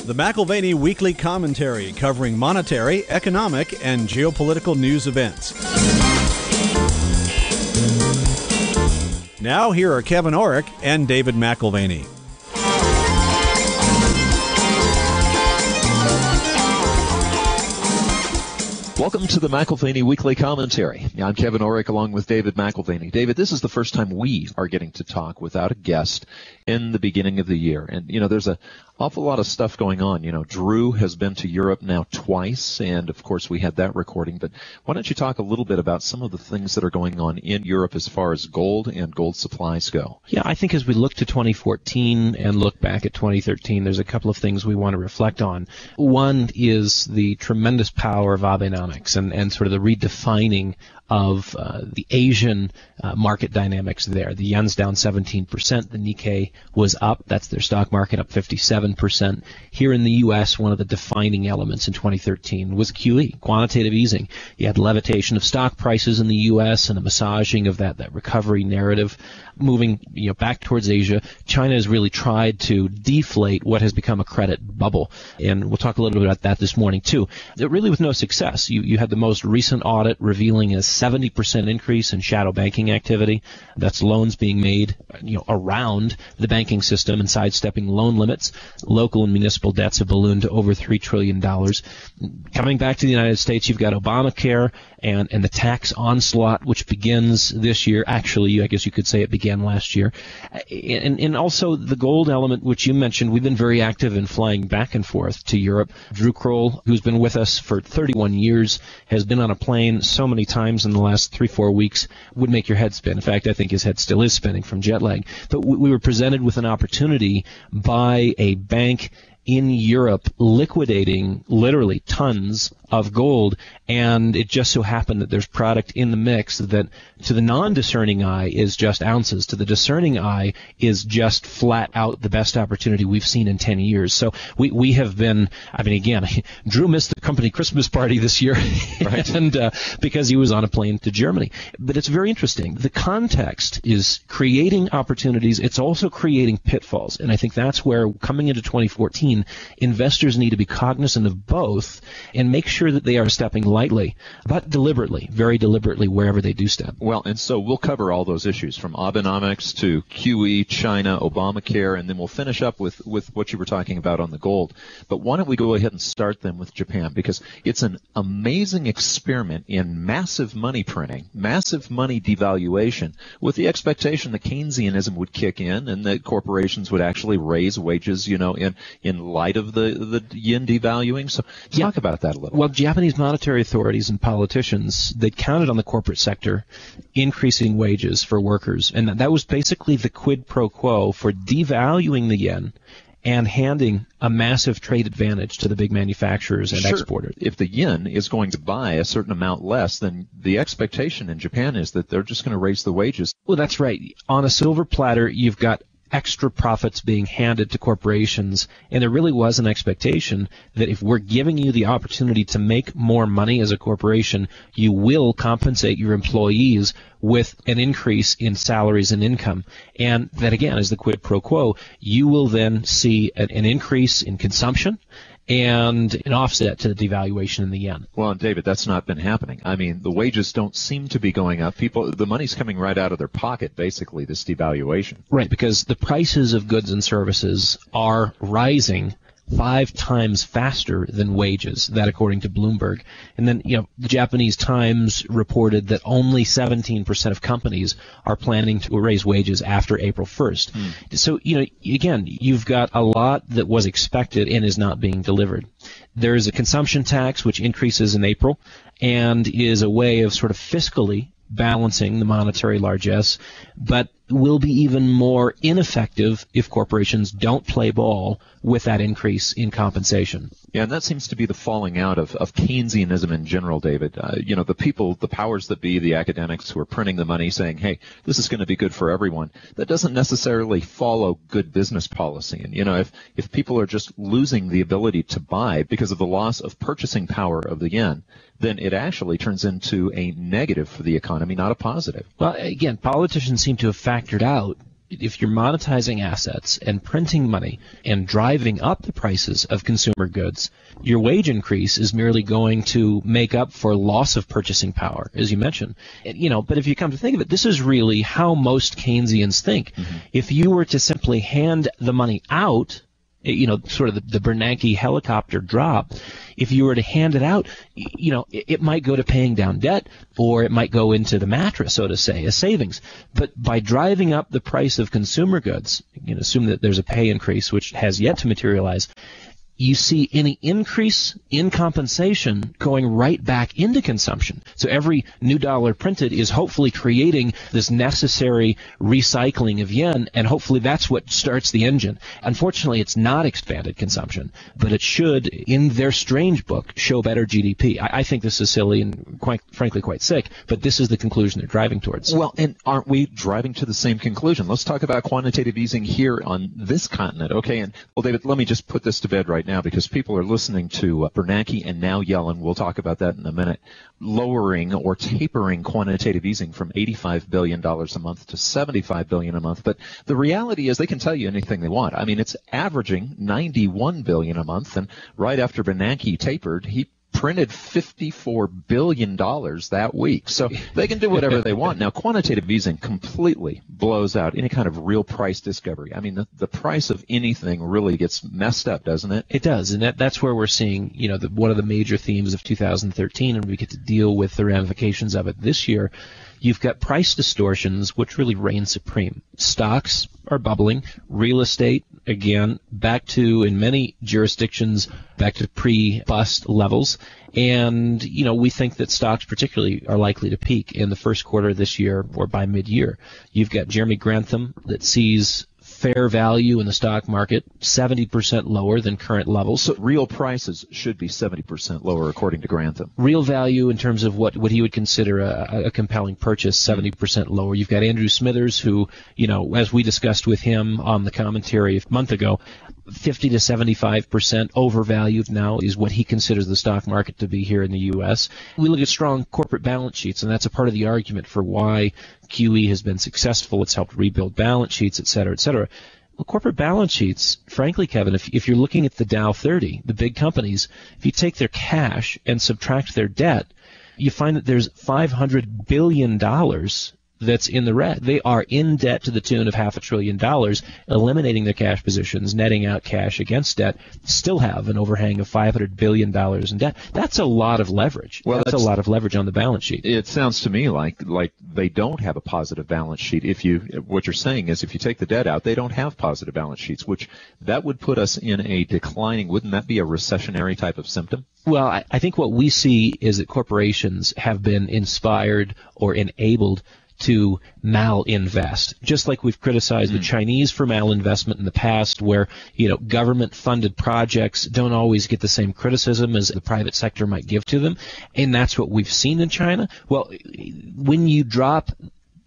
The McAlvany Weekly Commentary, covering monetary, economic, and geopolitical news events. Now, here are Kevin Orrick and David McAlvany. Welcome to the McAlvany Weekly Commentary. I'm Kevin Orrick along with David McAlvany. David, this is the first time we are getting to talk without a guest in the beginning of the year. And, there's an awful lot of stuff going on. Drew has been to Europe now twice, and, of course, we had that recording. But why don't you talk a little bit about some of the things that are going on in Europe as far as gold and gold supplies go? Yeah, I think as we look to 2014 and look back at 2013, there's a couple of things we want to reflect on. One is the tremendous power of Abenomics and sort of the redefining of the Asian market dynamics there. The yen's down 17%. The Nikkei was up. That's their stock market, up 57%. Here in the U.S., one of the defining elements in 2013 was QE, quantitative easing. You had levitation of stock prices in the U.S. and a massaging of that recovery narrative. Moving back towards Asia, China has really tried to deflate what has become a credit bubble. And we'll talk a little bit about that this morning, too. Really with no success. You had the most recent audit revealing a 70% increase in shadow banking activity. That's loans being made, around the banking system and sidestepping loan limits. Local and municipal debts have ballooned to over $3 trillion. Coming back to the United States, you've got Obamacare and the tax onslaught, which begins this year. Actually, I guess you could say it began last year. And also the gold element, which you mentioned. We've been very active in flying back and forth to Europe. Drew Kroll, who's been with us for 31 years, has been on a plane so many times in the last 3-4 weeks, would make your head spin. In fact, I think his head still is spinning from jet lag. But we were presented with an opportunity by a bank in Europe liquidating literally tons of gold, and it just so happened that there's product in the mix that to the non-discerning eye is just ounces. To the discerning eye is just flat out the best opportunity we've seen in 10 years. So we have been, again, Drew missed the company Christmas party this year, right? And because he was on a plane to Germany. But it's very interesting. The context is creating opportunities. It's also creating pitfalls. And I think that's where, coming into 2014, investors need to be cognizant of both and make sure that they are stepping lightly, but deliberately, very deliberately, wherever they do step. Well, and so we'll cover all those issues, from Abenomics to QE, China, Obamacare, and then we'll finish up with what you were talking about on the gold. But why don't we go ahead and start then with Japan, because it's an amazing experiment in massive money printing, massive money devaluation, with the expectation that Keynesianism would kick in and that corporations would actually raise wages, in light of the yen devaluing. So talk about that a little. Well, Japanese monetary authorities and politicians, they counted on the corporate sector increasing wages for workers. And that was basically the quid pro quo for devaluing the yen and handing a massive trade advantage to the big manufacturers and exporters. If the yen is going to buy a certain amount less, then the expectation in Japan is that they're just going to raise the wages. Well, that's right. On a silver platter, you've got extra profits being handed to corporations, and there really was an expectation that if we're giving you the opportunity to make more money as a corporation, you will compensate your employees with an increase in salaries and income. And that, again, is the quid pro quo. You will then see an increase in consumption and an offset to the devaluation in the yen. Well, and David, that's not been happening. The wages don't seem to be going up. The money's coming right out of their pocket, basically, this devaluation. Right, because the prices of goods and services are rising 5 times faster than wages, that according to Bloomberg. And then, the Japanese Times reported that only 17% of companies are planning to raise wages after April 1st. So, again, you've got a lot that was expected and is not being delivered. There is a consumption tax which increases in April and is a way of sort of fiscally balancing the monetary largesse, but will be even more ineffective if corporations don't play ball with that increase in compensation. Yeah, and that seems to be the falling out of Keynesianism in general, David. The people, the powers that be, the academics who are printing the money saying, hey, this is going to be good for everyone, that doesn't necessarily follow good business policy. And, if people are just losing the ability to buy because of the loss of purchasing power of the yen, then it actually turns into a negative for the economy, not a positive. Well, again, politicians seem to have factored out if you're monetizing assets and printing money and driving up the prices of consumer goods, your wage increase is merely going to make up for loss of purchasing power, as you mentioned. But if you come to think of it, this is really how most Keynesians think. Mm-hmm. If you were to simply hand the money out, sort of the Bernanke helicopter drop, if you were to hand it out, it might go to paying down debt, or it might go into the mattress, so to say, as savings. But by driving up the price of consumer goods, assume that there's a pay increase, which has yet to materialize, you see any increase in compensation going right back into consumption. So every new dollar printed is hopefully creating this necessary recycling of yen, and hopefully that's what starts the engine. Unfortunately, it's not expanded consumption, but it should, in their strange book, show better GDP. I think this is silly and, quite frankly, quite sick, but this is the conclusion they're driving towards. Well, and aren't we driving to the same conclusion? Let's talk about quantitative easing here on this continent, okay? And, well, David, let me just put this to bed right now, because people are listening to Bernanke and now Yellen, we'll talk about that in a minute, lowering or tapering quantitative easing from $85 billion a month to $75 billion a month. But the reality is they can tell you anything they want. I mean, it's averaging $91 billion a month, and right after Bernanke tapered, he printed $54 billion that week. So they can do whatever they want. Now, quantitative easing completely blows out any kind of real price discovery. I mean, the price of anything really gets messed up, doesn't it? It does, and that's where we're seeing, one of the major themes of 2013, and we get to deal with the ramifications of it this year. You've got price distortions, which really reign supreme. Stocks are bubbling. Real estate, again, back to, in many jurisdictions, back to pre-bust levels. And, we think that stocks particularly are likely to peak in the first quarter of this year or by mid-year. You've got Jeremy Grantham that sees fair value in the stock market 70% lower than current levels. So real prices should be 70% lower, according to Grantham. Real value in terms of what he would consider a compelling purchase, 70% lower. You've got Andrew Smithers, who, as we discussed with him on the commentary a month ago, 50 to 75% overvalued now is what he considers the stock market to be here in the U.S. We look at strong corporate balance sheets, and that's a part of the argument for why QE has been successful. It's helped rebuild balance sheets, et cetera, et cetera. Well, corporate balance sheets, frankly, Kevin, if you're looking at the Dow 30, the big companies, if you take their cash and subtract their debt, you find that there's $500 billion that's in the red. They are in debt to the tune of $500 billion, eliminating their cash positions, netting out cash against debt, still have an overhang of $500 billion in debt. That's a lot of leverage. Well, that's a lot of leverage on the balance sheet. It sounds to me like they don't have a positive balance sheet. What you're saying is if you take the debt out, they don't have positive balance sheets, which that would put us in a declining, wouldn't that be a recessionary type of symptom? Well, I think what we see is that corporations have been inspired or enabled to malinvest, just like we've criticized the Chinese for malinvestment in the past, where government-funded projects don't always get the same criticism as the private sector might give to them, and that's what we've seen in China. Well, when you drop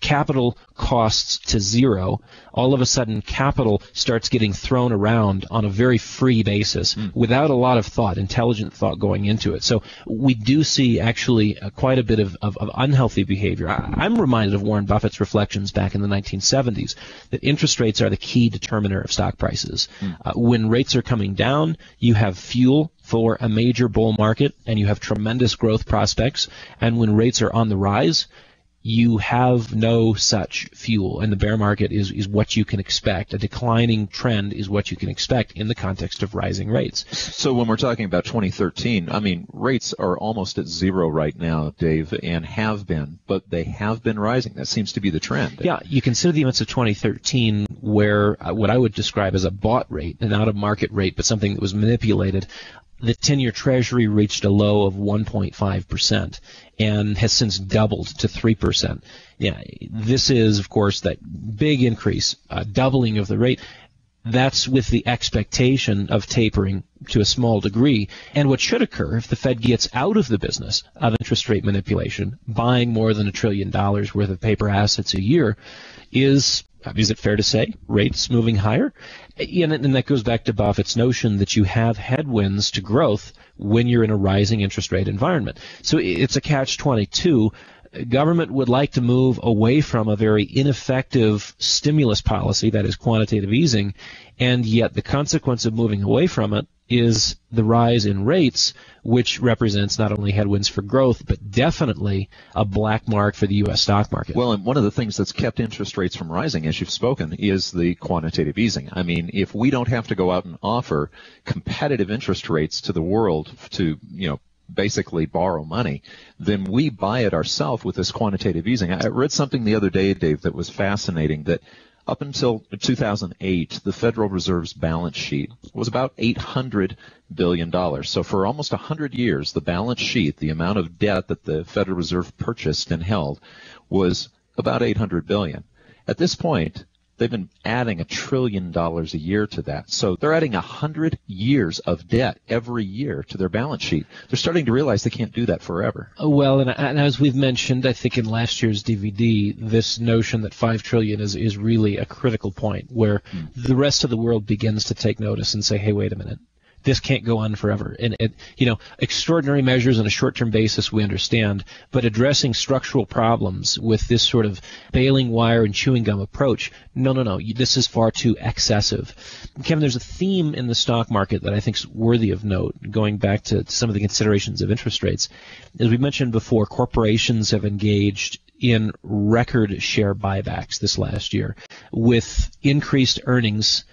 capital costs to zero, all of a sudden capital starts getting thrown around on a very free basis without a lot of thought, intelligent thought going into it. So we do see actually quite a bit of unhealthy behavior. I'm reminded of Warren Buffett's reflections back in the 1970s that interest rates are the key determiner of stock prices. When rates are coming down, you have fuel for a major bull market and you have tremendous growth prospects. And when rates are on the rise, you have no such fuel, and the bear market is what you can expect. A declining trend is what you can expect in the context of rising rates. So when we're talking about 2013, I mean, rates are almost at zero right now, Dave, and have been, but they have been rising. That seems to be the trend. Yeah, you consider the events of 2013 where what I would describe as a bought rate, not a market rate, but something that was manipulated. The 10-year Treasury reached a low of 1.5% and has since doubled to 3%. Yeah, this is, of course, that big increase, doubling of the rate. That's with the expectation of tapering to a small degree. And what should occur if the Fed gets out of the business of interest rate manipulation, buying more than $1 trillion worth of paper assets a year, is it fair to say rates moving higher? And that goes back to Buffett's notion that you have headwinds to growth when you're in a rising interest rate environment. So it's a catch-22. Government would like to move away from a very ineffective stimulus policy, that is quantitative easing, and yet the consequence of moving away from it is the rise in rates, which represents not only headwinds for growth, but definitely a black mark for the U.S. stock market. Well, and one of the things that's kept interest rates from rising, as you've spoken, is the quantitative easing. I mean, if we don't have to go out and offer competitive interest rates to the world to, basically borrow money, then we buy it ourselves with this quantitative easing. I read something the other day, Dave, that was fascinating, that up until 2008, the Federal Reserve's balance sheet was about $800 billion. So for almost 100 years, the balance sheet, the amount of debt that the Federal Reserve purchased and held, was about $800 billion. At this point, they've been adding $1 trillion a year to that. So they're adding 100 years of debt every year to their balance sheet. They're starting to realize they can't do that forever. Well, and as we've mentioned, I think in last year's DVD, this notion that $5 trillion is really a critical point where the rest of the world begins to take notice and say, hey, wait a minute. This can't go on forever. And, extraordinary measures on a short-term basis we understand, but addressing structural problems with this sort of baling wire and chewing gum approach, no, this is far too excessive. Kevin, there's a theme in the stock market that I think is worthy of note, going back to some of the considerations of interest rates. As we mentioned before, corporations have engaged in record share buybacks this last year with increased earnings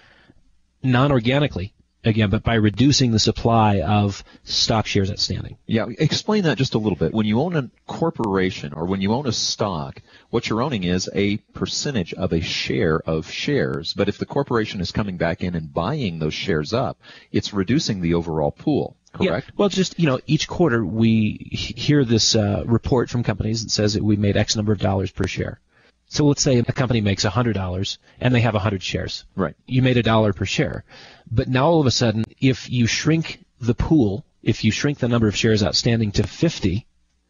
non-organically. Again, but by reducing the supply of stock shares outstanding. Yeah, explain that just a little bit. When you own a corporation or when you own a stock, what you're owning is a percentage of a share of shares. But if the corporation is coming back in and buying those shares up, it's reducing the overall pool. Correct? Yeah, well, just, each quarter we hear this report from companies that says that we made X number of dollars per share. So let's say a company makes $100 and they have 100 shares. Right. You made $1 per share. But now all of a sudden, if you shrink the pool, if you shrink the number of shares outstanding to 50,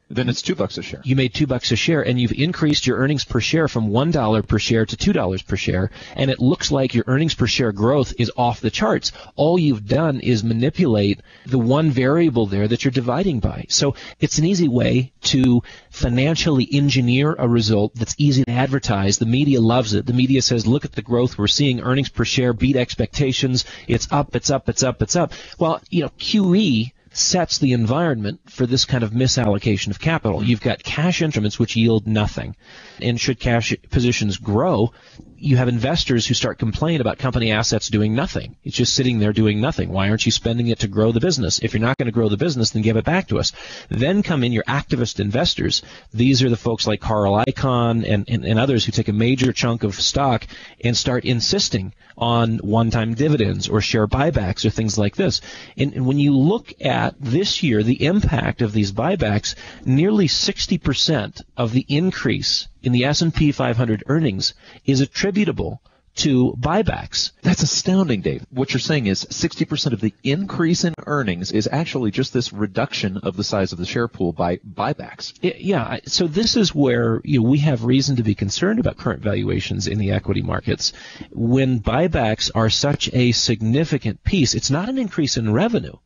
then it's $2 a share. You made $2 a share, and you've increased your earnings per share from $1 per share to $2 per share, and it looks like your earnings per share growth is off the charts. All you've done is manipulate the one variable there that you're dividing by. So it's an easy way to financially engineer a result that's easy to advertise. The media loves it. The media says, look at the growth we're seeing. Earnings per share beat expectations. It's up, it's up, it's up, it's up. Well, QE sets the environment for this kind of misallocation of capital. You've got cash instruments which yield nothing. And should cash positions grow, you have investors who start complaining about company assets doing nothing. It's just sitting there doing nothing. Why aren't you spending it to grow the business? If you're not going to grow the business, then give it back to us. Then come in your activist investors. These are the folks like Carl Icahn and others who take a major chunk of stock and start insisting on one-time dividends or share buybacks or things like this. And when you look at this year, the impact of these buybacks, nearly 60% of the increase in the S&P 500 earnings is attributable to buybacks. That's astounding, Dave. What you're saying is 60% of the increase in earnings is actually just this reduction of the size of the share pool by buybacks. Yeah. So this is where we have reason to be concerned about current valuations in the equity markets. When buybacks are such a significant piece, it's not an increase in revenue.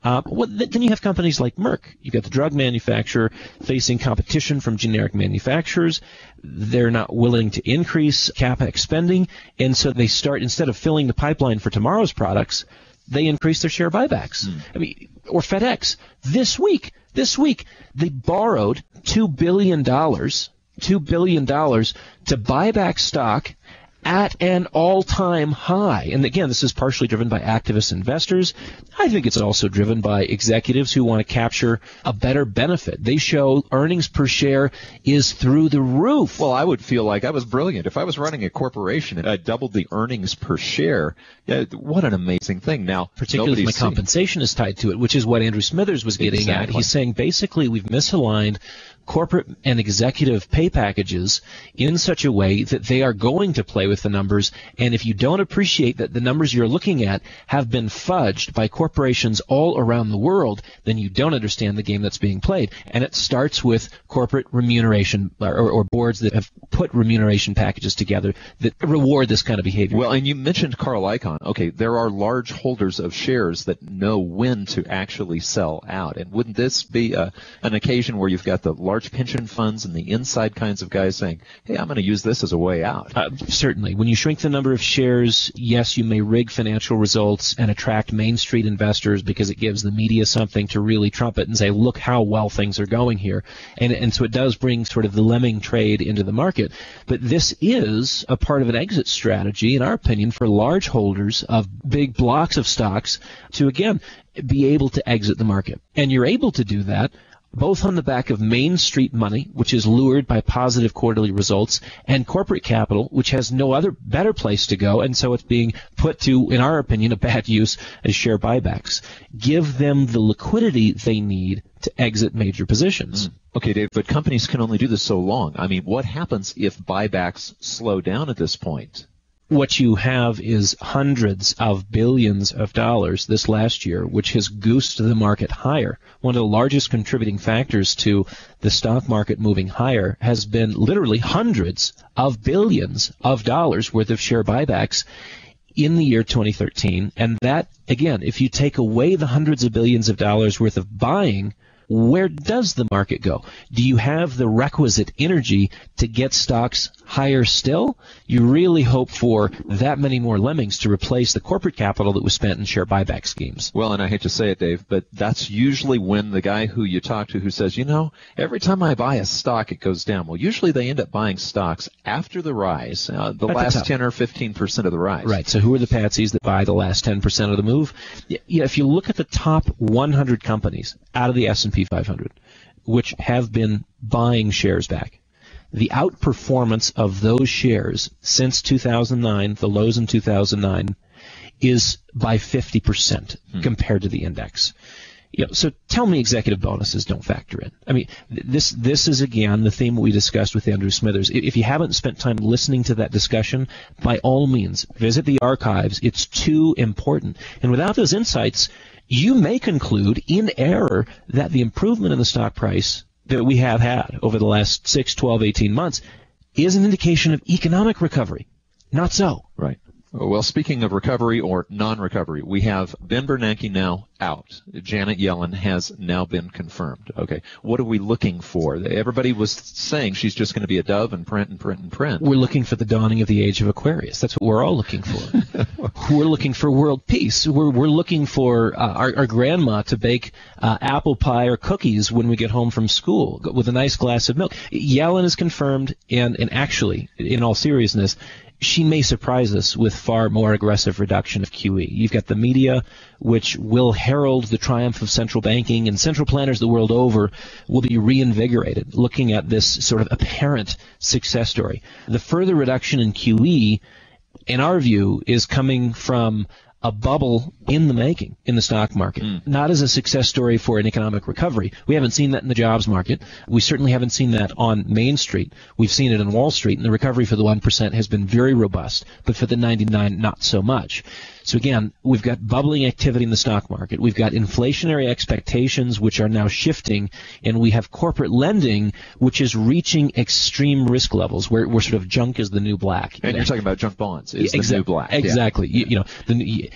Then you have companies like Merck. You've got the drug manufacturer facing competition from generic manufacturers. They're not willing to increase CapEx spending, and so they start, instead of filling the pipeline for tomorrow's products, they increase their share buybacks. Or FedEx. This week, they borrowed $2 billion to buy back stock at an all-time high. And again, this is partially driven by activist investors. I think it's also driven by executives who want to capture a better benefit. They show earnings per share is through the roof. Well, I would feel like I was brilliant. If I was running a corporation and I doubled the earnings per share, what an amazing thing. Now, particularly if my compensation is tied to it, which is what Andrew Smithers was getting at. He's saying basically we've misaligned corporate and executive pay packages in such a way that they are going to play with the numbers, and if you don't appreciate that the numbers you're looking at have been fudged by corporations all around the world, then you don't understand the game that's being played. And it starts with corporate remuneration or boards that have put remuneration packages together that reward this kind of behavior. Well, and you mentioned Carl Icahn. Okay, there are large holders of shares that know when to actually sell out, and wouldn't this be an occasion where you've got the large large pension funds and the inside kinds of guys saying, hey, I'm going to use this as a way out. Certainly. When you shrink the number of shares, yes, you may rig financial results and attract Main Street investors because it gives the media something to really trumpet and say, look how well things are going here. And so it does bring sort of the lemming trade into the market. But this is a part of an exit strategy, in our opinion, for large holders of big blocks of stocks to, again, be able to exit the market. And you're able to do that both on the back of Main Street money, which is lured by positive quarterly results, and corporate capital, which has no other better place to go, and so it's being put to, in our opinion, a bad use as share buybacks. Give them the liquidity they need to exit major positions. Okay, Dave, but companies can only do this so long. I mean, what happens if buybacks slow down at this point? What you have is hundreds of billions of dollars this last year, which has goosed the market higher. One of the largest contributing factors to the stock market moving higher has been literally hundreds of billions of dollars worth of share buybacks in the year 2013. And that, again, if you take away the hundreds of billions of dollars worth of buying, where does the market go? Do you have the requisite energy to get stocks higher still? You really hope for that many more lemmings to replace the corporate capital that was spent in share buyback schemes. Well, and I hate to say it, Dave, but that's usually when the guy who you talk to who says, you know, every time I buy a stock, it goes down. Well, usually they end up buying stocks after the rise, the last 10 or 15% of the rise. Right. So who are the patsies that buy the last 10% of the move? Yeah, if you look at the top 100 companies out of the S&P 500, which have been buying shares back, the outperformance of those shares since 2009, the lows in 2009, is by 50% compared to the index. You know, so tell me executive bonuses don't factor in. I mean, this is, again, the theme we discussed with Andrew Smithers. If you haven't spent time listening to that discussion, by all means, visit the archives. It's too important. And without those insights, you may conclude in error that the improvement in the stock price that we have had over the last 6, 12, 18 months is an indication of economic recovery. Not so. Right. Well, speaking of recovery or non-recovery, we have Ben Bernanke now out. Janet Yellen has now been confirmed. Okay. What are we looking for? Everybody was saying she's just going to be a dove and print and print and print. We're looking for the dawning of the age of Aquarius. That's what we're all looking for. We're looking for world peace. We're looking for our grandma to bake apple pie or cookies when we get home from school with a nice glass of milk. Yellen is confirmed, and actually, in all seriousness, she may surprise us with far more aggressive reduction of QE. You've got the media, which will herald the triumph of central banking, and central planners the world over will be reinvigorated, looking at this sort of apparent success story. The further reduction in QE, in our view, is coming from a bubble in the making in the stock market, not as a success story for an economic recovery. We haven't seen that in the jobs market. We certainly haven't seen that on Main Street. We've seen it in Wall Street, and the recovery for the 1% has been very robust, but for the 99, not so much. So again, we've got bubbling activity in the stock market. We've got inflationary expectations, which are now shifting, and we have corporate lending, which is reaching extreme risk levels, where sort of junk is the new black. And you're talking about junk bonds is the new black. Exactly. Yeah.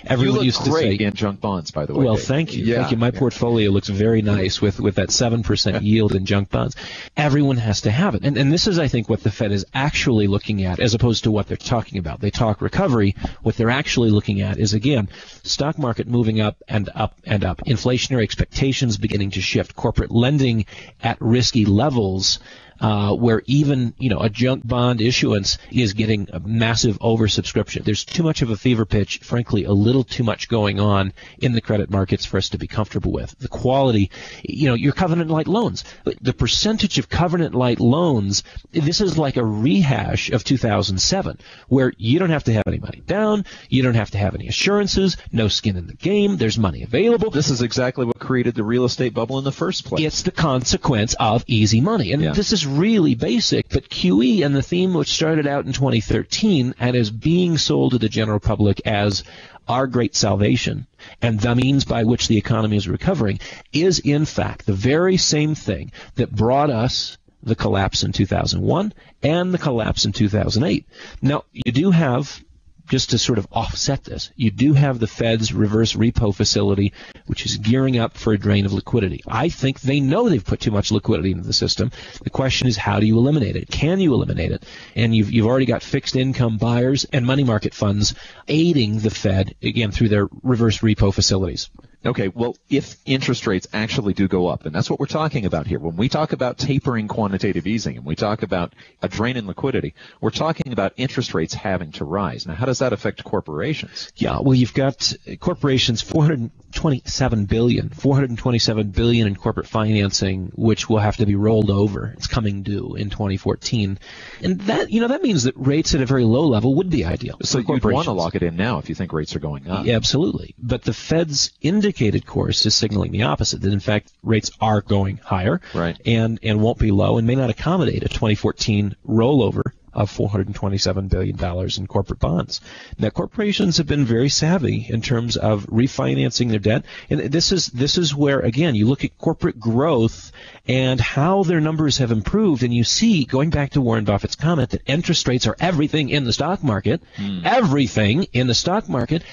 Everyone you used look to great say, in junk bonds, by the way. Well, Dave. thank you. Yeah. Thank you. My portfolio looks very nice with that 7% yield in junk bonds. Everyone has to have it. And this is, I think, what the Fed is actually looking at, as opposed to what they're talking about. They talk recovery. What they're actually looking at is, again, stock market moving up and up and up. Inflationary expectations beginning to shift. Corporate lending at risky levels, where even, a junk bond issuance is getting a massive oversubscription. There's too much of a fever pitch, frankly, a little too much going on in the credit markets for us to be comfortable with. The quality, your covenant-light loans, the percentage of covenant-light loans, this is like a rehash of 2007, where you don't have to have any money down, you don't have to have any assurances, no skin in the game, there's money available. This is exactly what created the real estate bubble in the first place. It's the consequence of easy money. And this is really basic, but QE and the theme which started out in 2013 and is being sold to the general public as our great salvation and the means by which the economy is recovering is in fact the very same thing that brought us the collapse in 2001 and the collapse in 2008. Now, you do have just to sort of offset this, you do have the Fed's reverse repo facility, which is gearing up for a drain of liquidity. I think they know they've put too much liquidity into the system. The question is, how do you eliminate it? Can you eliminate it? And you've already got fixed income buyers and money market funds aiding the Fed, again, through their reverse repo facilities. Okay, well, if interest rates actually do go up, and that's what we're talking about here. When we talk about tapering quantitative easing and we talk about a drain in liquidity, we're talking about interest rates having to rise. Now, how does that affect corporations? Yeah, well, you've got corporations, $427 billion in corporate financing, which will have to be rolled over. It's coming due in 2014. And that, that means that rates at a very low level would be ideal. So you'd want to lock it in now if you think rates are going up. Yeah, absolutely. But the Fed's indicated course is signaling the opposite, that in fact rates are going higher, right, and won't be low and may not accommodate a 2014 rollover of $427 billion in corporate bonds. Now, corporations have been very savvy in terms of refinancing their debt, and this is where, again, you look at corporate growth and how their numbers have improved, and you see, going back to Warren Buffett's comment, that interest rates are everything in the stock market, everything in the stock market.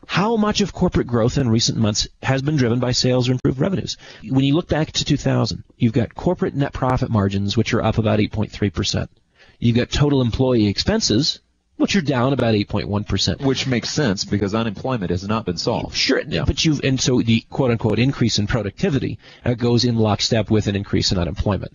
How much of corporate growth in recent months has been driven by sales or improved revenues? When you look back to 2000, you've got corporate net profit margins, which are up about 8.3%. You've got total employee expenses, which are down about 8.1%. Which makes sense because unemployment has not been solved. Sure, yeah. But so the quote-unquote increase in productivity goes in lockstep with an increase in unemployment.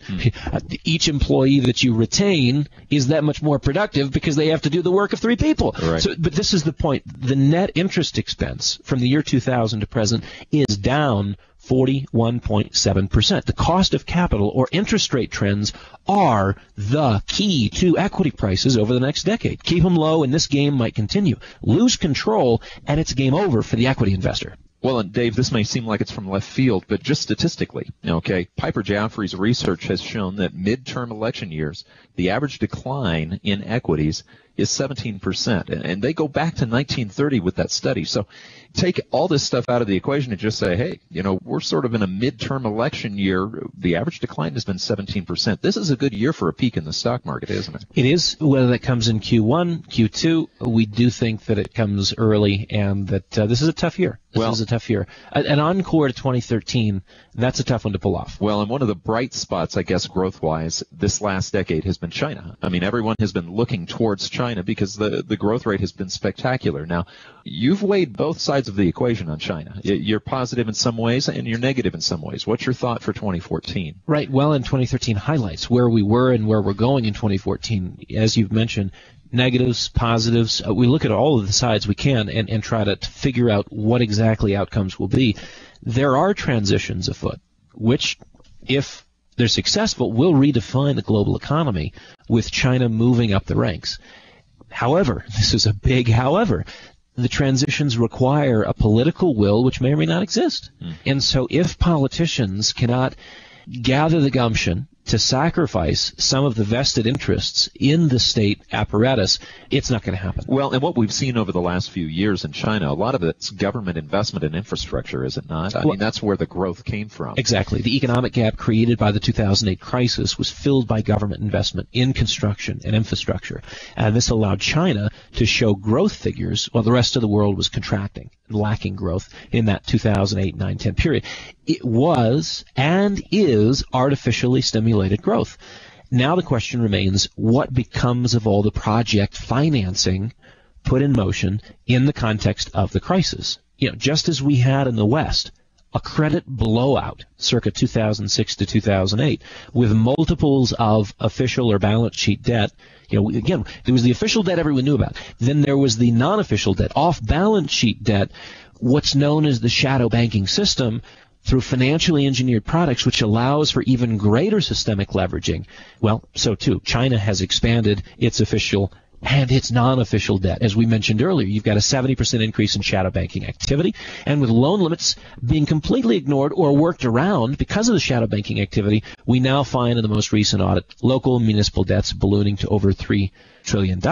Each employee that you retain is that much more productive because they have to do the work of 3 people. Right. But this is the point. The net interest expense from the year 2000 to present is down 41.7%. The cost of capital or interest rate trends are the key to equity prices over the next decade. Keep them low and this game might continue. Lose control and it's game over for the equity investor. Well, and Dave, this may seem like it's from left field, but just statistically, okay, Piper Jaffray's research has shown that midterm election years, the average decline in equities is 17%. And they go back to 1930 with that study. So take all this stuff out of the equation and just say, hey, we're sort of in a midterm election year. The average decline has been 17%. This is a good year for a peak in the stock market, isn't it? It is. Whether that comes in Q1, Q2, we do think that it comes early and that this is a tough year. This is a tough year. An encore to 2013, that's a tough one to pull off. Well, and one of the bright spots, I guess, growth-wise, this last decade has been China. I mean, everyone has been looking towards China because the growth rate has been spectacular. Now, you've weighed both sides of the equation on China. You're positive in some ways and you're negative in some ways. What's your thought for 2014? Right. Well, in 2013 highlights where we were and where we're going in 2014. As you've mentioned, negatives, positives. We look at all of the sides we can and try to figure out what exactly outcomes will be. There are transitions afoot, which, if they're successful, will redefine the global economy with China moving up the ranks. However, this is a big however, the transitions require a political will which may or may not exist. And so if politicians cannot gather the gumption to sacrifice some of the vested interests in the state apparatus, it's not going to happen. Well, and what we've seen over the last few years in China, a lot of it's government investment in infrastructure, is it not? I mean, that's where the growth came from. Exactly. The economic gap created by the 2008 crisis was filled by government investment in construction and infrastructure. And this allowed China to show growth figures while the rest of the world was contracting, lacking growth in that 2008, 9, 10 period. It was and is artificially stimulated growth. Now the question remains, what becomes of all the project financing put in motion in the context of the crisis? Just as we had in the West, a credit blowout circa 2006 to 2008 with multiples of official or balance sheet debt. Again, there was the official debt everyone knew about. Then there was the non-official debt, off-balance sheet debt, what's known as the shadow banking system, through financially engineered products, which allows for even greater systemic leveraging. Well, so too, China has expanded its official and its non-official debt. As we mentioned earlier, you've got a 70% increase in shadow banking activity, and with loan limits being completely ignored or worked around because of the shadow banking activity, we now find in the most recent audit local municipal debts ballooning to over $3 trillion.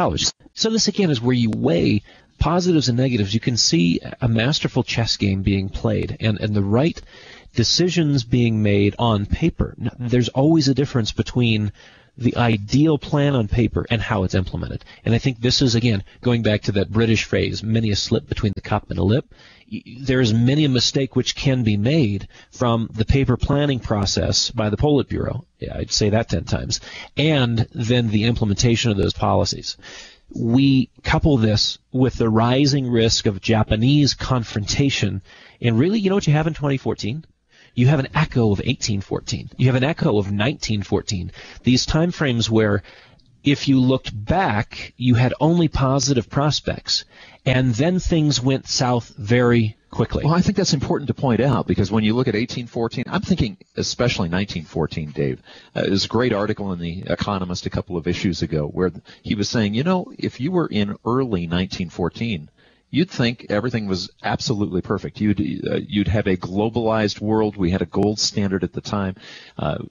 So this, again, is where you weigh positives and negatives. You can see a masterful chess game being played and the right decisions being made on paper. Now, there's always a difference between the ideal plan on paper and how it's implemented. And I think this is, again, going back to that British phrase, many a slip between the cup and the lip. There is many a mistake which can be made from the paper planning process by the Politburo. Yeah, I'd say that 10 times. And then the implementation of those policies. We couple this with the rising risk of Japanese confrontation. And really, you know what you have in 2014? You have an echo of 1814. You have an echo of 1914. These time frames where if you looked back, you had only positive prospects, and then things went south very quickly. Well, I think that's important to point out, because when you look at 1814, I'm thinking especially 1914, Dave. There's a great article in The Economist a couple of issues ago where he was saying, if you were in early 1914, you'd think everything was absolutely perfect. You'd have a globalized world. We had a gold standard at the time.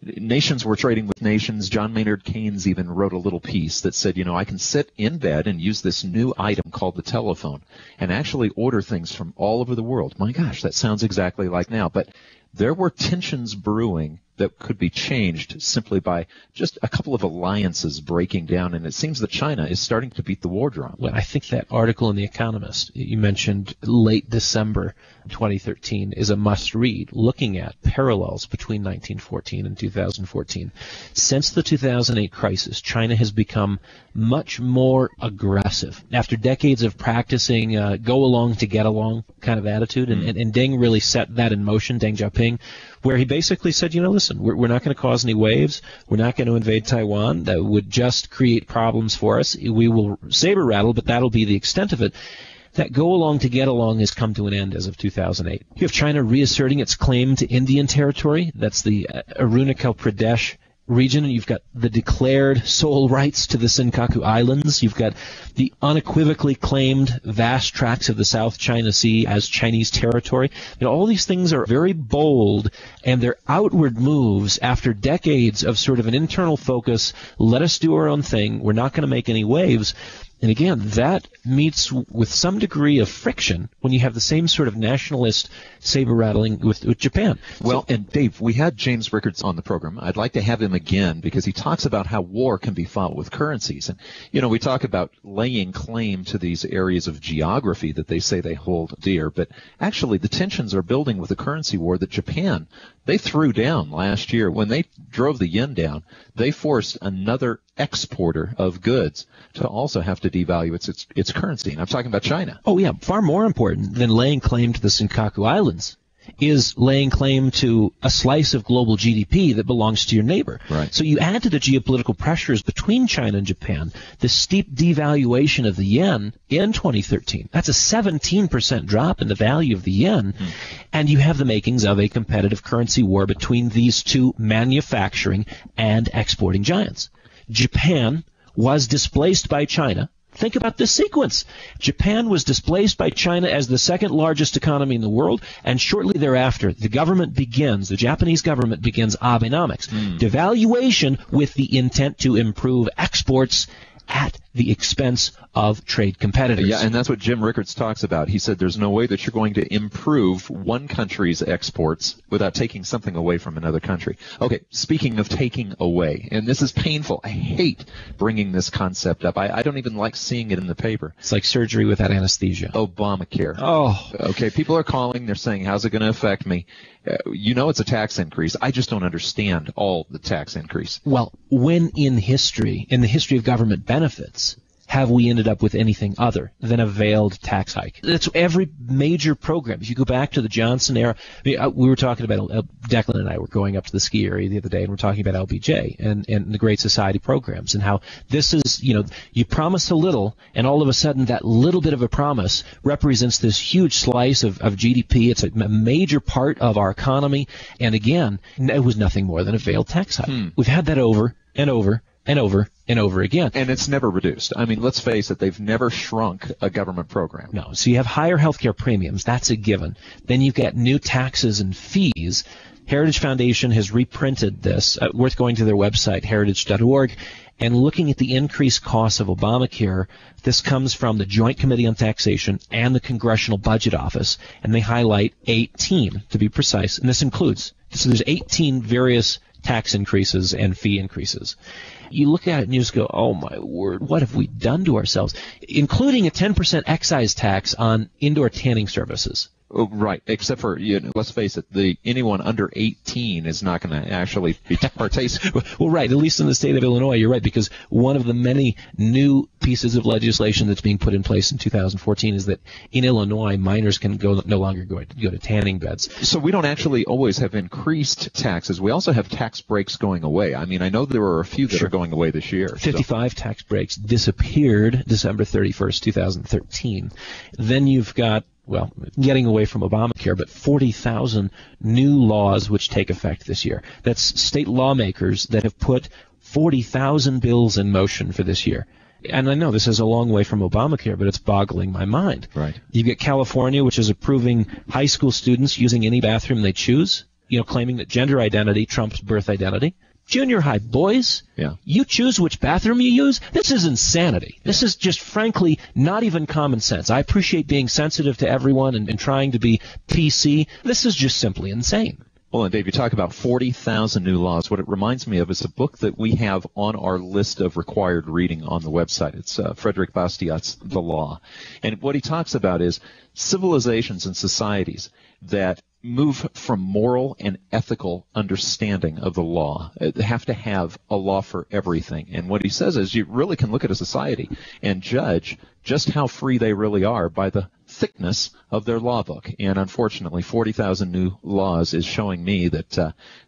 Nations were trading with nations. John Maynard Keynes even wrote a little piece that said, I can sit in bed and use this new item called the telephone and actually order things from all over the world. My gosh, that sounds exactly like now. But there were tensions brewing that could be changed simply by just a couple of alliances breaking down, and it seems that China is starting to beat the war drum. Well, I think that article in The Economist you mentioned late December 2013 is a must-read, looking at parallels between 1914 and 2014. Since the 2008 crisis, China has become much more aggressive. After decades of practicing go along to get along kind of attitude, and Deng really set that in motion, Deng Xiaoping, where he basically said, listen, we're not going to cause any waves. We're not going to invade Taiwan. That would just create problems for us. We will saber rattle, but that'll be the extent of it. That go along to get along has come to an end as of 2008. You have China reasserting its claim to Indian territory. That's the Arunachal Pradesh region, and you've got the declared sole rights to the Senkaku Islands. You've got the unequivocally claimed vast tracts of the South China Sea as Chinese territory. All these things are very bold, and they're outward moves after decades of sort of an internal focus. Let us do our own thing. We're not going to make any waves. And again, that meets with some degree of friction when you have the same sort of nationalist saber-rattling with Japan. Well, and Dave, we had James Rickards on the program. I'd like to have him again because he talks about how war can be fought with currencies. And, we talk about laying claim to these areas of geography that they say they hold dear, but actually the tensions are building with the currency war that Japan, they threw down last year. When they drove the yen down, they forced another exporter of goods to also have to devalue its currency. And I'm talking about China. Oh, yeah. Far more important than laying claim to the Senkaku Islands is laying claim to a slice of global GDP that belongs to your neighbor. Right. So you add to the geopolitical pressures between China and Japan the steep devaluation of the yen in 2013. That's a 17% drop in the value of the yen. And you have the makings of a competitive currency war between these two manufacturing and exporting giants. Japan was displaced by China. Think about this sequence. Japan was displaced by China as the second largest economy in the world, and shortly thereafter, the Japanese government begins Abenomics, devaluation with the intent to improve exports at the expense of trade competitors. Yeah, and that's what Jim Rickards talks about. He said there's no way that you're going to improve one country's exports without taking something away from another country. Okay, speaking of taking away, and this is painful. I hate bringing this concept up. I don't even like seeing it in the paper. It's like surgery without anesthesia. Obamacare. Oh. Okay, people are calling. They're saying, how's it going to affect me? It's a tax increase. I just don't understand all the tax increase. Well, when in the history of government benefits, have we ended up with anything other than a veiled tax hike? That's every major program. If you go back to the Johnson era, we were talking about, Declan and I were going up to the ski area the other day, and we're talking about LBJ and the Great Society programs and how this is, you promise a little, and all of a sudden that little bit of a promise represents this huge slice of GDP. It's a major part of our economy. And again, it was nothing more than a veiled tax hike. We've had that over and over and over and over again. And it's never reduced. I mean, let's face it, they've never shrunk a government program. No. So you have higher healthcare premiums. That's a given. Then you've got new taxes and fees. Heritage Foundation has reprinted this. Worth going to their website, heritage.org, and looking at the increased costs of Obamacare. This comes from the Joint Committee on Taxation and the Congressional Budget Office, and they highlight 18, to be precise. And this includes, so there's 18 various tax increases and fee increases. You look at it and you just go, oh my word, what have we done to ourselves? Including a 10% excise tax on indoor tanning services. Oh, right, except for, let's face it, anyone under 18 is not going to actually be partaking. Well, right, at least in the state of Illinois, you're right, because one of the many new pieces of legislation that's being put in place in 2014 is that in Illinois, minors can no longer go to tanning beds. So we don't actually always have increased taxes. We also have tax breaks going away. I mean, I know there are a few that are going away this year. 55 tax breaks disappeared December 31st, 2013. Then you've got, well, getting away from Obamacare, but 40,000 new laws which take effect this year. That's state lawmakers that have put 40,000 bills in motion for this year. And I know this is a long way from Obamacare, but it's boggling my mind. Right. You get California, which is approving high school students using any bathroom they choose, claiming that gender identity trumps birth identity. Junior high boys, you choose which bathroom you use? This is insanity. This is just, frankly, not even common sense. I appreciate being sensitive to everyone and trying to be PC. This is just simply insane. Well, and Dave, you talk about 40,000 new laws. What it reminds me of is a book that we have on our list of required reading on the website. It's Frederick Bastiat's The Law. And what he talks about is civilizations and societies that move from moral and ethical understanding of the law. They have to have a law for everything. And what he says is you really can look at a society and judge just how free they really are by the thickness of their law book. And unfortunately, 40,000 new laws is showing me that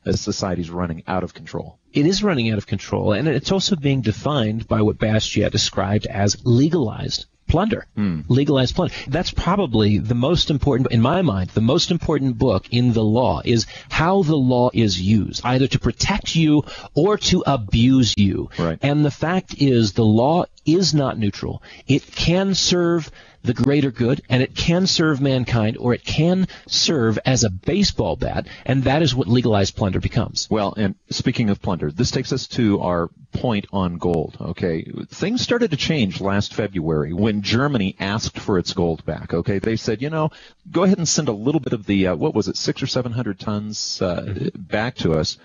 the society's running out of control. It is running out of control, and it's also being defined by what Bastiat described as legalized plunder. Legalized plunder. That's probably the most important, in my mind, the most important book in the law is how the law is used, either to protect you or to abuse you. Right. And the fact is the law is not neutral. It can serve the greater good, and it can serve mankind, or it can serve as a baseball bat, and that is what legalized plunder becomes. Well, and speaking of plunder, this takes us to our point on gold, okay? Things started to change last February when Germany asked for its gold back, okay? They said, go ahead and send a little bit of the, 600 or 700 tons back to us.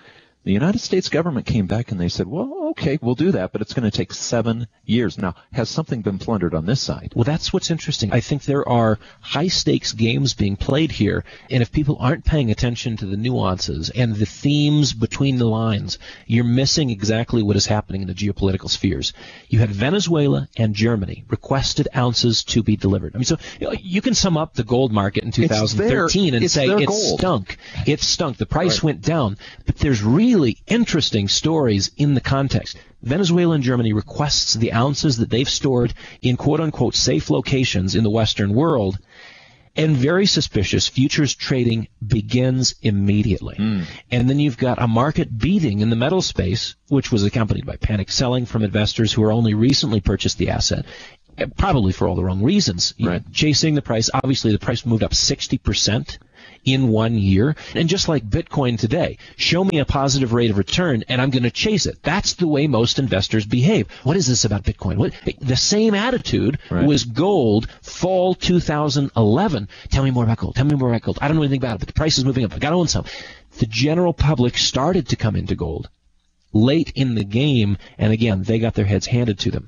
The United States government came back and they said, well, okay, we'll do that, but it's going to take 7 years. Now, has something been plundered on this side? Well, that's what's interesting. I think there are high-stakes games being played here, and if people aren't paying attention to the nuances and the themes between the lines, you're missing exactly what is happening in the geopolitical spheres. You had Venezuela and Germany requested ounces to be delivered. I mean, so you can sum up the gold market in 2013 and say it stunk. It stunk. The price went down, but there's really interesting stories in the context. Venezuela and Germany requests the ounces that they've stored in quote-unquote safe locations in the Western world, and very suspicious futures trading begins immediately. And then you've got a market beating in the metal space, which was accompanied by panic selling from investors who are only recently purchased the asset, probably for all the wrong reasons. Chasing the price. Obviously, the price moved up 60% in 1 year. And just like Bitcoin today, show me a positive rate of return and I'm going to chase it. That's the way most investors behave. What is this about Bitcoin? The same attitude was gold fall 2011. Tell me more about gold. Tell me more about gold. I don't know anything about it, but the price is moving up. I got to own some. The general public started to come into gold late in the game, and again, they got their heads handed to them.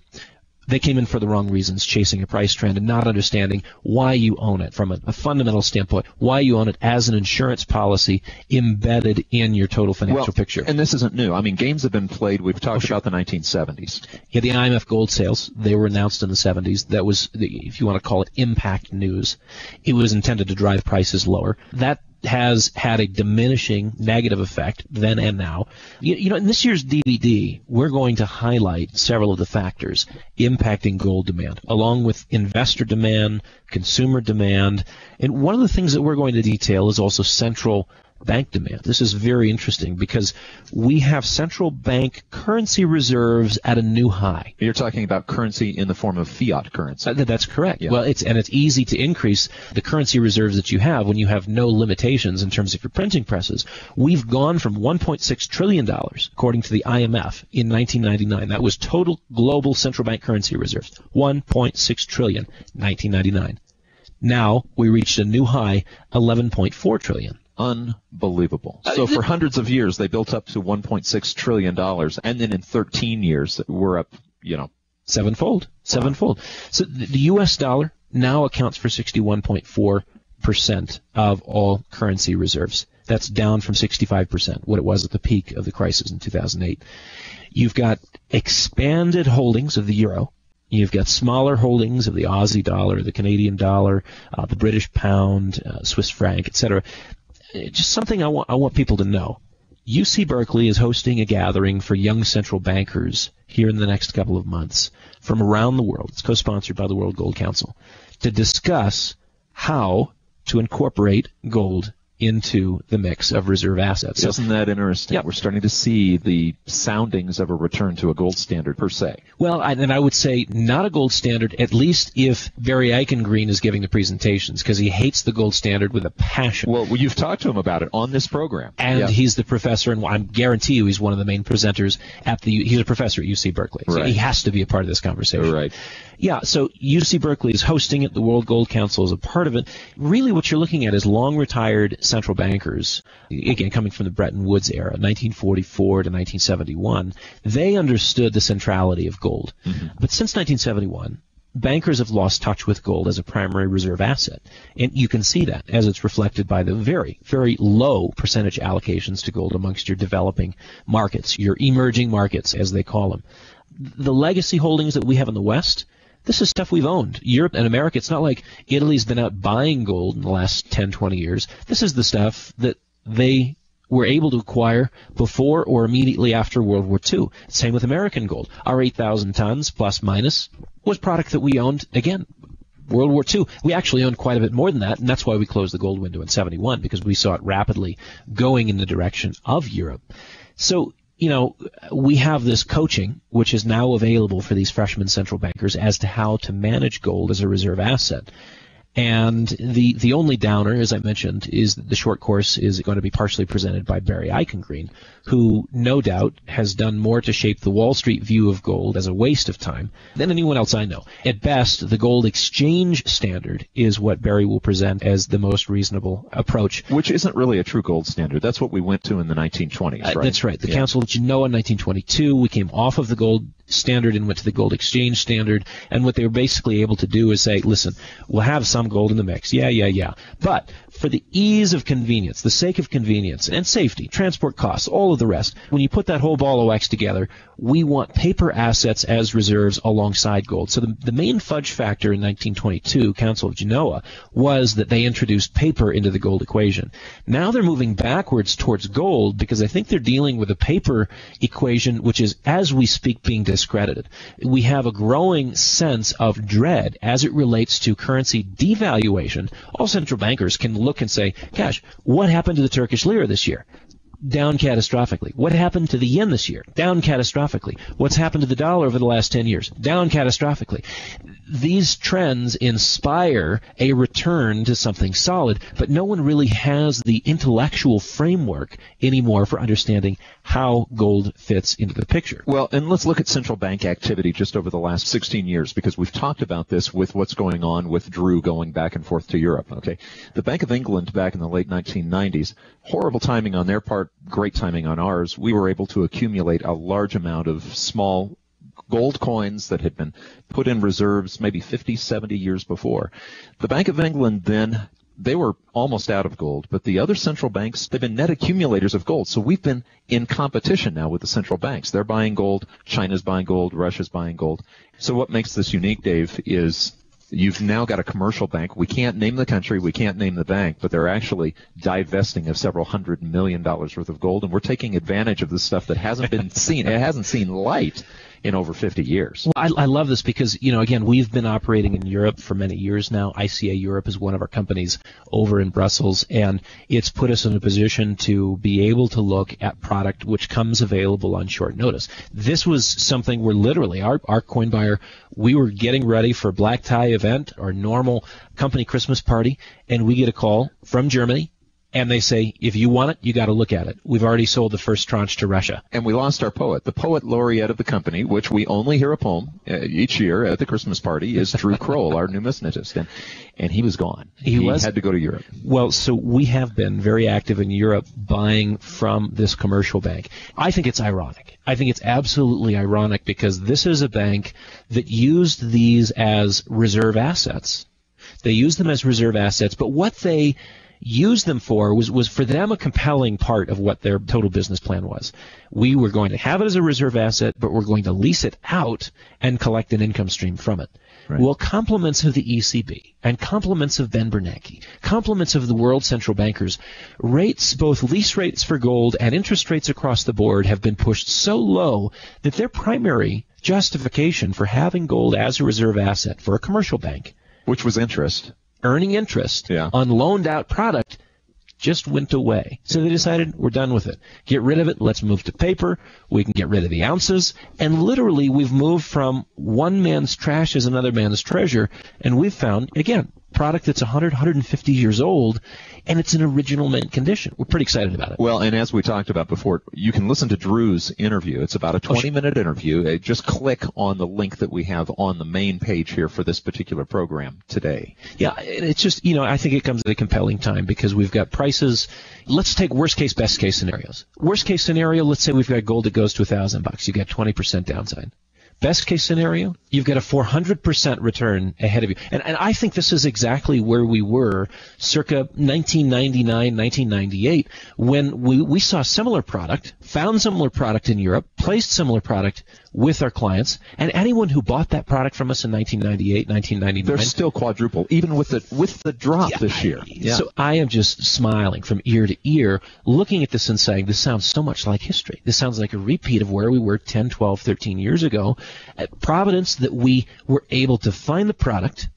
They came in for the wrong reasons, chasing a price trend and not understanding why you own it from a fundamental standpoint, why you own it as an insurance policy embedded in your total financial picture. And this isn't new. I mean, games have been played. We've talked about the 1970s. Yeah, the IMF gold sales, they were announced in the 70s. That was, if you want to call it impact news. It was intended to drive prices lower. That has had a diminishing negative effect then and now. In this year's DVD, we're going to highlight several of the factors impacting gold demand, along with investor demand, consumer demand, and one of the things that we're going to detail is also central bank demand. This is very interesting because we have central bank currency reserves at a new high. You're talking about currency in the form of fiat currency. That's correct. Yeah. Well, it's easy to increase the currency reserves that you have when you have no limitations in terms of your printing presses. We've gone from $1.6 trillion, according to the IMF, in 1999. That was total global central bank currency reserves. $1.6 trillion, 1999. Now we reached a new high, $11.4 trillion. Unbelievable. So for hundreds of years, they built up to $1.6 trillion. And then in 13 years, we're up, sevenfold. So the U.S. dollar now accounts for 61.4% of all currency reserves. That's down from 65%, what it was at the peak of the crisis in 2008. You've got expanded holdings of the euro. You've got smaller holdings of the Aussie dollar, the Canadian dollar, the British pound, Swiss franc, etc. Just something I want people to know. UC Berkeley is hosting a gathering for young central bankers here in the next couple of months from around the world. It's co-sponsored by the World Gold Council to discuss how to incorporate gold into the mix of reserve assets. Isn't that interesting? Yep. We're starting to see the soundings of a return to a gold standard per se. Well, and I would say not a gold standard, at least if Barry Eichengreen is giving the presentations, because he hates the gold standard with a passion. Well, you've talked to him about it on this program. And he's the professor, and I guarantee you he's one of the main presenters he's a professor at UC Berkeley. So right. He has to be a part of this conversation. Right. Yeah, so UC Berkeley is hosting it. The World Gold Council is a part of it. Really what you're looking at is long-retired central bankers, again, coming from the Bretton Woods era, 1944 to 1971. They understood the centrality of gold. Mm-hmm. But since 1971, bankers have lost touch with gold as a primary reserve asset. And you can see that as it's reflected by the very, very low percentage allocations to gold amongst your developing markets, your emerging markets, as they call them. The legacy holdings that we have in the West, this is stuff we've owned. Europe and America, it's not like Italy's been out buying gold in the last 10, 20 years. This is the stuff that they were able to acquire before or immediately after World War II. Same with American gold. Our 8,000 tons, plus minus, was product that we owned, again, World War II. We actually owned quite a bit more than that, and that's why we closed the gold window in 71, because we saw it rapidly going in the direction of Europe. So, we have this coaching, which is now available for these freshman central bankers as to how to manage gold as a reserve asset. And the only downer, as I mentioned, is that the short course is going to be partially presented by Barry Eichengreen, who no doubt has done more to shape the Wall Street view of gold as a waste of time than anyone else I know. At best, the gold exchange standard is what Barry will present as the most reasonable approach. Which isn't really a true gold standard. That's what we went to in the 1920s, right? That's right. The Council let you know in 1922, we came off of the gold standard and went to the gold exchange standard, and what they were basically able to do is say, listen, we'll have some gold in the mix, yeah, but for the ease of convenience, the sake of convenience and safety, transport costs, all of the rest, when you put that whole ball of wax together, we want paper assets as reserves alongside gold. So the main fudge factor in 1922, Council of Genoa, was that they introduced paper into the gold equation. Now they're moving backwards towards gold because I think they're dealing with a paper equation which is, as we speak, being discredited. We have a growing sense of dread as it relates to currency devaluation. All central bankers can look and say, gosh, what happened to the Turkish lira this year? Down catastrophically. What happened to the yen this year? Down catastrophically. What's happened to the dollar over the last 10 years? Down catastrophically. These trends inspire a return to something solid, but no one really has the intellectual framework anymore for understanding how gold fits into the picture. Well, and let's look at central bank activity just over the last 16 years, because we've talked about this with what's going on with Drew going back and forth to Europe. Okay, the Bank of England back in the late 1990s, horrible timing on their part, great timing on ours. We were able to accumulate a large amount of small gold coins that had been put in reserves maybe 50, 70 years before. The Bank of England then, they were almost out of gold, but the other central banks, they've been net accumulators of gold. So we've been in competition now with the central banks. They're buying gold, China's buying gold, Russia's buying gold. So what makes this unique, Dave, is you've now got a commercial bank. We can't name the country, we can't name the bank, but they're actually divesting of several $100 million worth of gold, and we're taking advantage of this stuff that hasn't been seen. It hasn't seen light in over 50 years. Well, I love this because, again, we've been operating in Europe for many years now. ICA Europe is one of our companies over in Brussels, and it's put us in a position to be able to look at product which comes available on short notice. This was something where literally our coin buyer, we were getting ready for a black tie event, our normal company Christmas party, and we get a call from Germany. and they say, if you want it, you got to look at it. We've already sold the first tranche to Russia. And we lost our poet. The poet laureate of the company, which we only hear a poem each year at the Christmas party, is Drew Kroll, our numismatist. And he was gone. He had to go to Europe. Well, so we have been very active in Europe buying from this commercial bank. I think it's ironic. I think it's absolutely ironic because this is a bank that used these as reserve assets. They used them as reserve assets, but what they used them for was for them a compelling part of what their total business plan was. We were going to have it as a reserve asset, but we're going to lease it out and collect an income stream from it. Right. Well, compliments of the ECB and compliments of Ben Bernanke, compliments of the world central bankers, rates, both lease rates for gold and interest rates across the board have been pushed so low that their primary justification for having gold as a reserve asset for a commercial bank, which was interest, earning interest on loaned out product, just went away. So they decided, we're done with it. Get rid of it. Let's move to paper. We can get rid of the ounces. And literally, we've moved from one man's trash is another man's treasure. And we've found, again, product that's 100, 150 years old, and it's in original mint condition. We're pretty excited about it. Well, and as we talked about before, you can listen to Drew's interview. It's about a 20-minute interview. Just click on the link that we have on the main page here for this particular program today. Yeah, it's just, I think it comes at a compelling time because we've got prices. Let's take worst case, best case scenarios. Worst case scenario, let's say we've got gold that goes to $1,000. You get 20% downside. Best case scenario, you've got a 400% return ahead of you. And I think this is exactly where we were circa 1999, 1998, when we saw similar product, found similar product in Europe, placed similar product with our clients, and anyone who bought that product from us in 1998, 1999. They're still quadruple, even with the drop this year. Yeah. So I am just smiling from ear to ear, looking at this and saying, this sounds so much like history. This sounds like a repeat of where we were 10, 12, 13 years ago. At Providence, that we were able to find the product,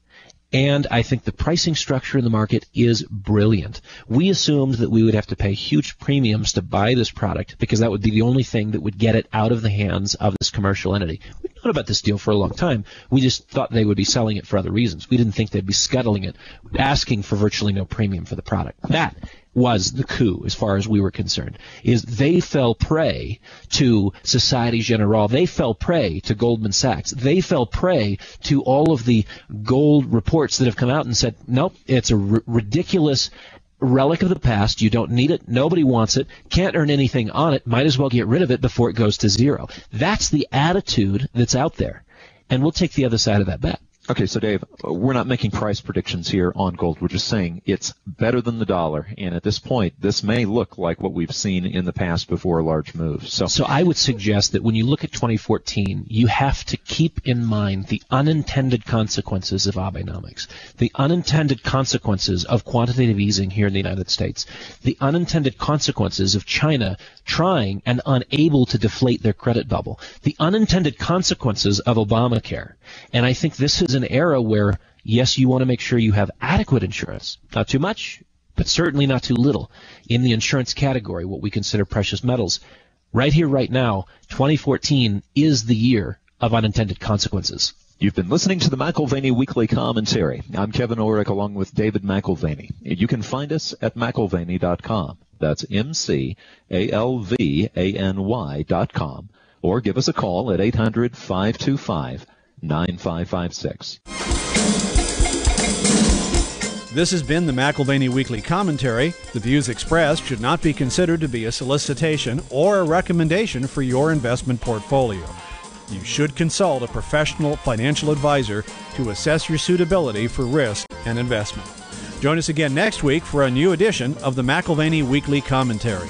and I think the pricing structure in the market is brilliant. We assumed that we would have to pay huge premiums to buy this product because that would be the only thing that would get it out of the hands of this commercial entity. We've known about this deal for a long time. We just thought they would be selling it for other reasons. We didn't think they'd be scuttling it, asking for virtually no premium for the product. That was the coup as far as we were concerned, is they fell prey to Societe Generale. They fell prey to Goldman Sachs. They fell prey to all of the gold reports that have come out and said, nope, it's a ridiculous relic of the past. You don't need it. Nobody wants it. Can't earn anything on it. Might as well get rid of it before it goes to zero. That's the attitude that's out there. And we'll take the other side of that bet. Okay, so Dave, we're not making price predictions here on gold. We're just saying it's better than the dollar. And at this point, this may look like what we've seen in the past before a large move. So I would suggest that when you look at 2014, you have to keep in mind the unintended consequences of Abenomics, the unintended consequences of quantitative easing here in the United States, the unintended consequences of China trying and unable to deflate their credit bubble, the unintended consequences of Obamacare. And I think this is an era where, yes, you want to make sure you have adequate insurance, not too much, but certainly not too little, in the insurance category, what we consider precious metals. Right here, right now, 2014 is the year of unintended consequences. You've been listening to the McAlvany Weekly Commentary. I'm Kevin Orrick along with David McAlvany. You can find us at McAlvany.com. That's McAlvany.com. Or give us a call at 800-525-9556. This has been the McAlvany Weekly Commentary. The views expressed should not be considered to be a solicitation or a recommendation for your investment portfolio. You should consult a professional financial advisor to assess your suitability for risk and investment. Join us again next week for a new edition of the McAlvany Weekly Commentary.